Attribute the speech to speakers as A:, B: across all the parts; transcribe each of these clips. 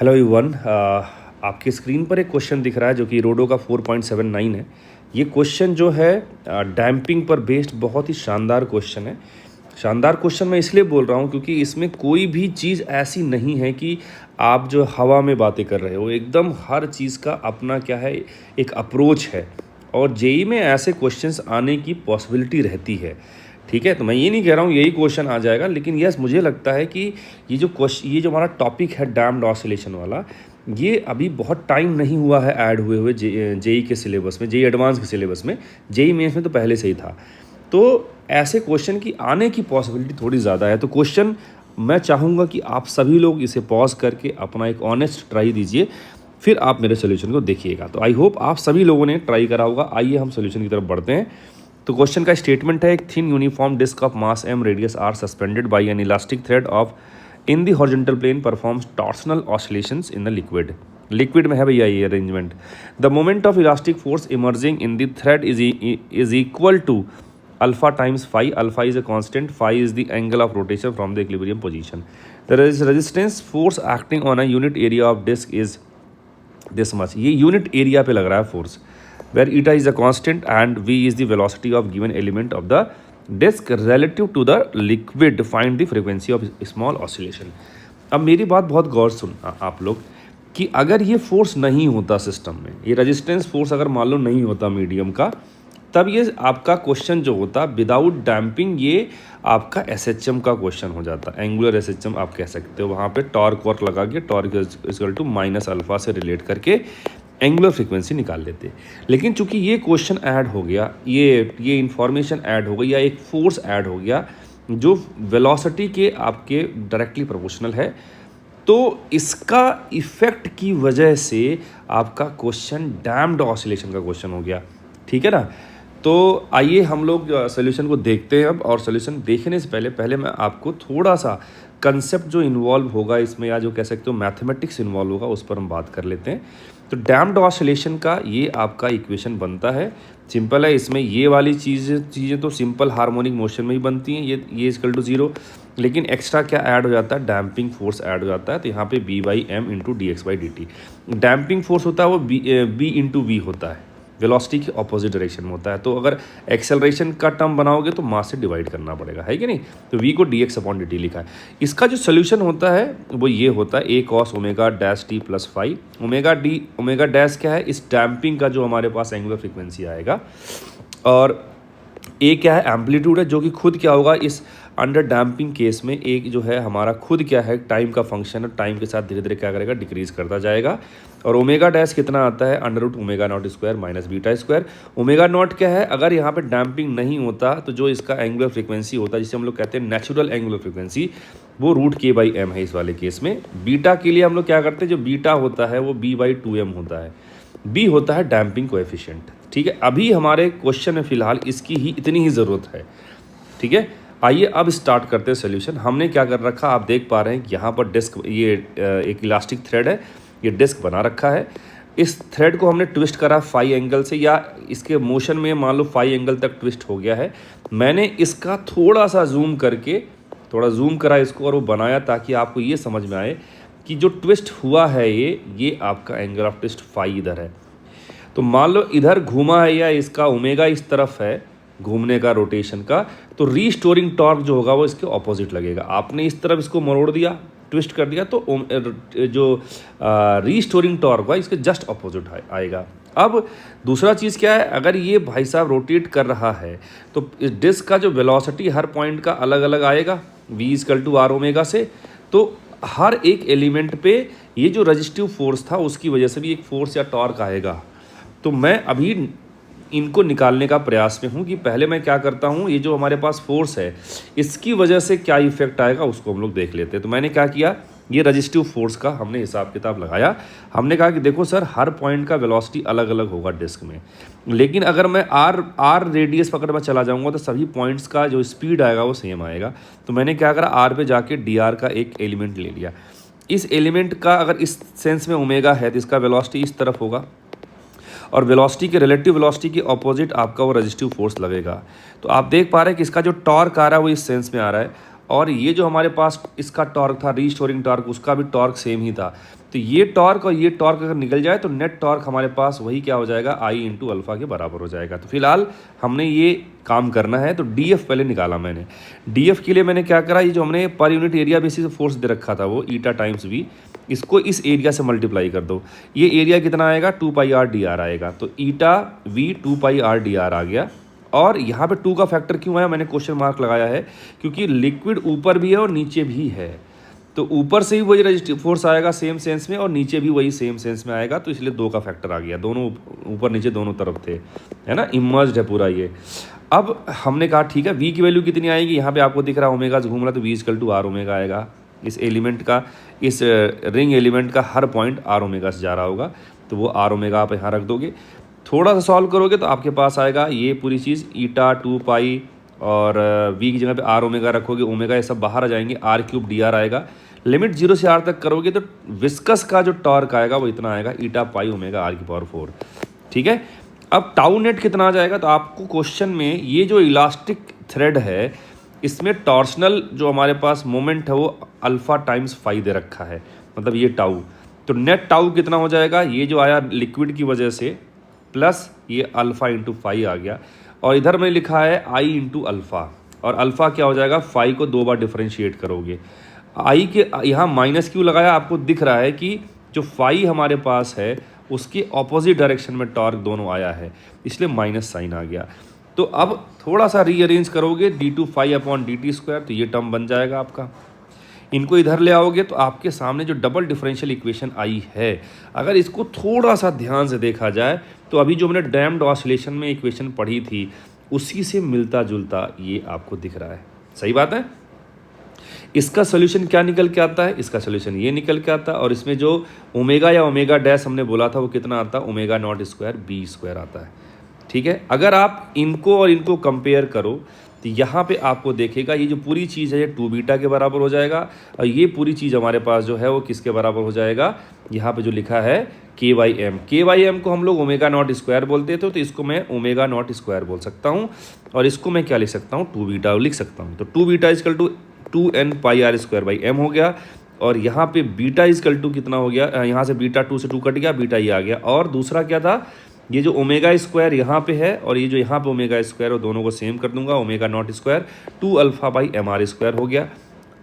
A: Hello everyone. आपकी screen पर एक क्वेश्चन दिख रहा है जो कि रोडो का 4.79 है। ये क्वेश्चन जो है डैम्पिंग पर बेस्ड बहुत ही शानदार क्वेश्चन है। शानदार क्वेश्चन मैं इसलिए बोल रहा हूँ क्योंकि इसमें कोई भी चीज़ ऐसी नहीं है कि आप जो हवा में बातें कर रहे हो। एकदम हर चीज़ का अपना क्या है, एक अप्रोच है। और जेई में ऐसे क्वेश्चंस आने की पॉसिबिलिटी रहती है। ठीक है, तो मैं ये नहीं कह रहा हूँ यही क्वेश्चन आ जाएगा, लेकिन यस मुझे लगता है कि ये जो हमारा टॉपिक है डैम्ड ऑसिलेशन वाला, ये अभी बहुत टाइम नहीं हुआ है ऐड हुए जेई के सिलेबस में, जेई एडवांस के सिलेबस में। जेई मेंस में तो पहले से ही था। तो ऐसे क्वेश्चन की आने की पॉसिबिलिटी थोड़ी ज़्यादा है। तो क्वेश्चन मैं चाहूँगा कि आप सभी लोग इसे पॉज करके अपना एक ऑनेस्ट ट्राई दीजिए, फिर आप मेरे सोल्यूशन को देखिएगा। तो आई होप आप सभी लोगों ने ट्राई करा होगा। आइए हम सोल्यूशन की तरफ बढ़ते हैं। तो क्वेश्चन का स्टेटमेंट है, एक thin uniform disc of mass M radius R suspended by an elastic thread of in the horizontal plane performs torsional oscillations in the liquid में है भैया ये arrangement. The moment of elastic force emerging in the thread is equal to alpha times phi. Alpha is a constant, phi is the angle of rotation from the equilibrium position. The resistance force acting on a unit area of disc is this much. ये unit area पे लग रहा है force, where eta is a constant and v is the velocity of given element of the disk relative to the liquid. Find the frequency of small oscillation. अब मेरी बात बहुत गौर सुन आप लोग कि अगर ये फोर्स नहीं होता सिस्टम में, ये रेजिस्टेंस फोर्स अगर मान लो नहीं होता मीडियम का, तब ये आपका क्वेश्चन जो होता विदाउट डैम्पिंग, ये आपका एसएचएम का क्वेश्चन हो जाता। एंगुलर एसएचएम आप कह सकते हो। वहाँ पे टॉर्क वर्क लगा के torque equal to minus alpha से रिलेट करके एंगुलर फ्रीक्वेंसी निकाल लेते। लेकिन चूंकि ये क्वेश्चन ऐड हो गया, ये इंफॉर्मेशन ऐड हो गई, या एक फोर्स ऐड हो गया जो वेलोसिटी के आपके डायरेक्टली प्रोपोर्शनल है, तो इसका इफेक्ट की वजह से आपका क्वेश्चन डैम्ड ऑसिलेशन का क्वेश्चन हो गया। ठीक है ना। तो आइए हम लोग सोल्यूशन को देखते हैं अब। और सोल्यूशन देखने से पहले मैं आपको थोड़ा सा कंसेप्ट जो इन्वॉल्व होगा इसमें, या जो कह सकते हो मैथमेटिक्स इन्वॉल्व होगा, उस पर हम बात कर लेते हैं। तो डैम्ड ऑसिलेशन का ये आपका इक्वेशन बनता है। सिंपल है। इसमें ये वाली चीज़ें तो सिंपल हार्मोनिक मोशन में ही बनती हैं, ये इक्वल टू जीरो। लेकिन एक्स्ट्रा क्या ऐड हो जाता है, डैम्पिंग फोर्स ऐड हो जाता है। तो यहाँ पे B by M into D X by D T. Damping force होता है वो बी इंटू वी होता है, वेलोसिटी के ऑपोजिट डायरेक्शन में होता है। तो अगर एक्सेलरेशन का टर्म बनाओगे तो मास से डिवाइड करना पड़ेगा, है कि नहीं। तो v को D x upon D T लिखा है। इसका जो सोल्यूशन होता है वो ये होता है, A cos omega dash T plus phi. Omega dash क्या है, इस डैम्पिंग का जो हमारे पास एंगुलर फ्रीक्वेंसी आएगा। और ए क्या है, एम्पलीट्यूड है, जो कि खुद क्या होगा इस अंडर डैम्पिंग केस में। एक जो है हमारा खुद क्या है, टाइम का फंक्शन है। टाइम के साथ धीरे धीरे क्या करेगा, डिक्रीज करता जाएगा। और ओमेगा डैश कितना आता है, under root omega naught square minus beta square. Omega naught क्या है, अगर यहाँ पे डैम्पिंग नहीं होता तो जो इसका एंगुलर फ्रीक्वेंसी होता है, जिसे हम लोग कहते हैं नेचुरल एंगुलर फ्रीक्वेंसी, वो रूट के बाई एम है इस वाले केस में। बीटा के लिए हम लोग क्या करते हैं, जो बीटा होता है वो बी बाई टू एम होता है। बी होता है डैम्पिंग कोएफिशिएंट। ठीक है, अभी हमारे क्वेश्चन में फिलहाल इसकी ही इतनी ही ज़रूरत है। ठीक है, आइए अब स्टार्ट करते हैं सोल्यूशन। हमने क्या कर रखा, आप देख पा रहे हैं कि यहाँ पर डिस्क, ये एक इलास्टिक थ्रेड है, ये डिस्क बना रखा है। इस थ्रेड को हमने ट्विस्ट करा फाई एंगल से, या इसके मोशन में मान लो फाई एंगल तक ट्विस्ट हो गया है। मैंने इसका थोड़ा सा जूम करा इसको, और वो बनाया ताकि आपको ये समझ में आए कि जो ट्विस्ट हुआ है ये आपका एंगल ऑफ ट्विस्ट फाई इधर है। तो मान लो इधर घूमा है, या इसका ओमेगा इस तरफ है घूमने का, रोटेशन का, तो रीस्टोरिंग टॉर्क जो होगा वो इसके ऑपोजिट लगेगा। आपने इस तरफ इसको मरोड़ दिया, ट्विस्ट कर दिया, तो जो रीस्टोरिंग टॉर्क हुआ इसके जस्ट ऑपोजिट आएगा। अब दूसरा चीज़ क्या है, अगर ये भाई साहब रोटेट कर रहा है तो इस डिस्क का जो वेलोसिटी हर पॉइंट का अलग अलग आएगा, v equal to R omega से। तो हर एक एलिमेंट पे ये जो रजिस्टिव फोर्स था उसकी वजह से भी एक फोर्स या टॉर्क आएगा। तो मैं अभी इनको निकालने का प्रयास में हूँ कि पहले मैं क्या करता हूँ, ये जो हमारे पास फोर्स है इसकी वजह से क्या इफेक्ट आएगा उसको हम लोग देख लेते हैं। तो मैंने क्या किया, ये रजिस्टिव फोर्स का हमने हिसाब किताब लगाया। हमने कहा कि देखो सर, हर पॉइंट का वेलोसिटी अलग अलग होगा डिस्क में, लेकिन अगर मैं आर रेडियस पकड़ मैं चला जाऊँगा तो सभी पॉइंट्स का जो स्पीड आएगा वो सेम आएगा। तो मैंने क्या करा, आर पे जाके डी आर का एक एलिमेंट ले लिया। इस एलिमेंट का अगर इस सेंस में ओमेगा है तो इसका वेलोसिटी इस तरफ होगा, और वेलोसिटी के रिलेटिव वेलोसिटी के ऑपोजिट आपका वो रेजिस्टिव फोर्स लगेगा। तो आप देख पा रहे हैं कि इसका जो टॉर्क आ रहा है वो इस सेंस में आ रहा है, और ये जो हमारे पास इसका टॉर्क था रीस्टोरिंग टॉर्क, उसका भी टॉर्क सेम ही था। तो ये टॉर्क और ये टॉर्क अगर निकल जाए तो नेट टॉर्क हमारे पास वही क्या हो जाएगा, आई इंटू अल्फा के बराबर हो जाएगा। तो फिलहाल हमने ये काम करना है। तो डी एफ पहले निकाला मैंने। डी एफ के लिए मैंने क्या करा, ये जो हमने पर यूनिट एरिया बेसिस फोर्स दे रखा था वो ईटा टाइम्स वी, इसको इस एरिया से मल्टीप्लाई कर दो। ये एरिया कितना आएगा, 2 पाई आर डी आर आएगा। तो eta V 2 pi R D R आ गया। और यहाँ पे 2 का फैक्टर क्यों आया, मैंने क्वेश्चन मार्क लगाया है क्योंकि लिक्विड ऊपर भी है और नीचे भी है। तो ऊपर से ही वही रेजिस्टिव फोर्स आएगा सेम सेंस में, और नीचे भी वही सेम सेंस में आएगा। तो इसलिए 2 का फैक्टर आ गया, दोनों ऊपर नीचे दोनों तरफ थे, है ना, इमर्ज्ड है पूरा ये। अब हमने कहा ठीक है, वी की वैल्यू कितनी आएगी, यहाँ पे आपको दिख रहा है ओमेगा घूम रहा, तो V equal to R omega आएगा। इस एलिमेंट का, इस रिंग एलिमेंट का हर पॉइंट आर ओमेगा से जा रहा होगा, तो वो आर ओमेगा आप यहाँ रख दोगे। थोड़ा सा सॉल्व करोगे तो आपके पास आएगा ये पूरी चीज़ ईटा 2 पाई, और वी की जगह पे आर ओमेगा रखोगे, ओमेगा ये सब बाहर आ जाएंगे, आर क्यूब डी आर आएगा। लिमिट 0 से आर तक करोगे तो विस्कस का जो टॉर्क आएगा वो इतना आएगा, ईटा पाई ओमेगा आर की पावर 4। ठीक है, अब टाउ नेट कितना आ जाएगा, तो आपको क्वेश्चन में ये जो इलास्टिक थ्रेड है इसमें टॉर्शनल जो हमारे पास मोमेंट है वो अल्फा टाइम्स फाई दे रखा है, मतलब ये टाउ। तो नेट टाउ कितना हो जाएगा, ये जो आया लिक्विड की वजह से प्लस ये अल्फा इंटू फाई आ गया, और इधर मैंने लिखा है आई इंटू अल्फा, और अल्फा क्या हो जाएगा, फाई को 2 बार डिफरेंशिएट करोगे। आई के यहाँ माइनस क्यों लगाया, आपको दिख रहा है कि जो फाई हमारे पास है उसके ऑपोजिट डायरेक्शन में टॉर्क दोनों आया है, इसलिए माइनस साइन आ गया। तो अब थोड़ा सा रीअरेंज करोगे, d2 phi upon D T square, तो ये टर्म बन जाएगा आपका। इनको इधर ले आओगे तो आपके सामने जो डबल डिफरेंशियल इक्वेशन आई है, अगर इसको थोड़ा सा ध्यान से देखा जाए तो अभी जो हमने डैम्ड ऑसिलेशन में इक्वेशन पढ़ी थी उसी से मिलता जुलता ये आपको दिख रहा है। सही बात है। इसका सोल्यूशन क्या निकल के आता है, इसका सोल्यूशन ये निकल के आता है, और इसमें जो ओमेगा या ओमेगा डैश हमने बोला था वो कितना आता है, omega naught square B square आता है। ठीक है, अगर आप इनको और इनको कंपेयर करो तो यहाँ पे आपको देखेगा ये जो पूरी चीज़ है ये 2 बीटा के बराबर हो जाएगा, और ये पूरी चीज़ हमारे पास जो है वो किसके बराबर हो जाएगा, यहाँ पे जो लिखा है के वाई एम को हम लोग ओमेगा नॉट स्क्वायर बोलते थे, तो इसको मैं ओमेगा नॉट स्क्वायर बोल सकता हूँ, और इसको मैं क्या लिख सकता हूँ, 2 बीटा लिख सकता हूँ। तो 2 beta is equal to 2n pi R square by M हो गया, और यहाँ पे बीटा इजकल टू कितना हो गया, यहाँ से बीटा 2 से 2 कट गया, बीटा ये आ गया। और दूसरा क्या था, ये जो ओमेगा स्क्वायर यहाँ पे है और ये जो यहाँ पे ओमेगा स्क्वायर, वो दोनों को सेम कर दूंगा, omega naught square 2 alpha by M R square हो गया।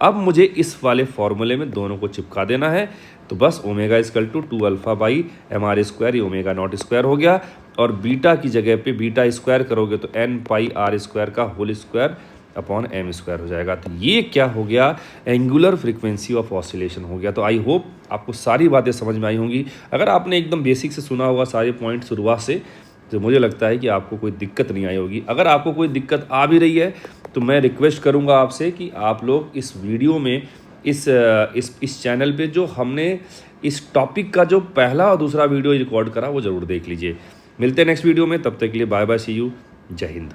A: अब मुझे इस वाले फॉर्मूले में दोनों को चिपका देना है, तो बस omega is equal to 2 alpha by M R square, ये ओमेगा नॉट स्क्वायर हो गया, और बीटा की जगह पे बीटा स्क्वायर करोगे तो n पाई आर स्क्वायर का whole square upon M square हो जाएगा। तो ये क्या हो गया, एंगुलर फ्रीक्वेंसी ऑफ ऑसिलेशन हो गया। तो आई होप आपको सारी बातें समझ में आई होंगी। अगर आपने एकदम बेसिक से सुना होगा सारे पॉइंट शुरुआत से, तो मुझे लगता है कि आपको कोई दिक्कत नहीं आई होगी। अगर आपको कोई दिक्कत आ भी रही है तो मैं रिक्वेस्ट करूंगा आपसे कि आप लोग इस वीडियो में इस चैनल पे जो हमने इस टॉपिक का जो पहला और दूसरा वीडियो रिकॉर्ड करा वो ज़रूर देख लीजिए। मिलते हैं नेक्स्ट वीडियो में, तब तक के लिए बाय बाय, सी यू, जय हिंद।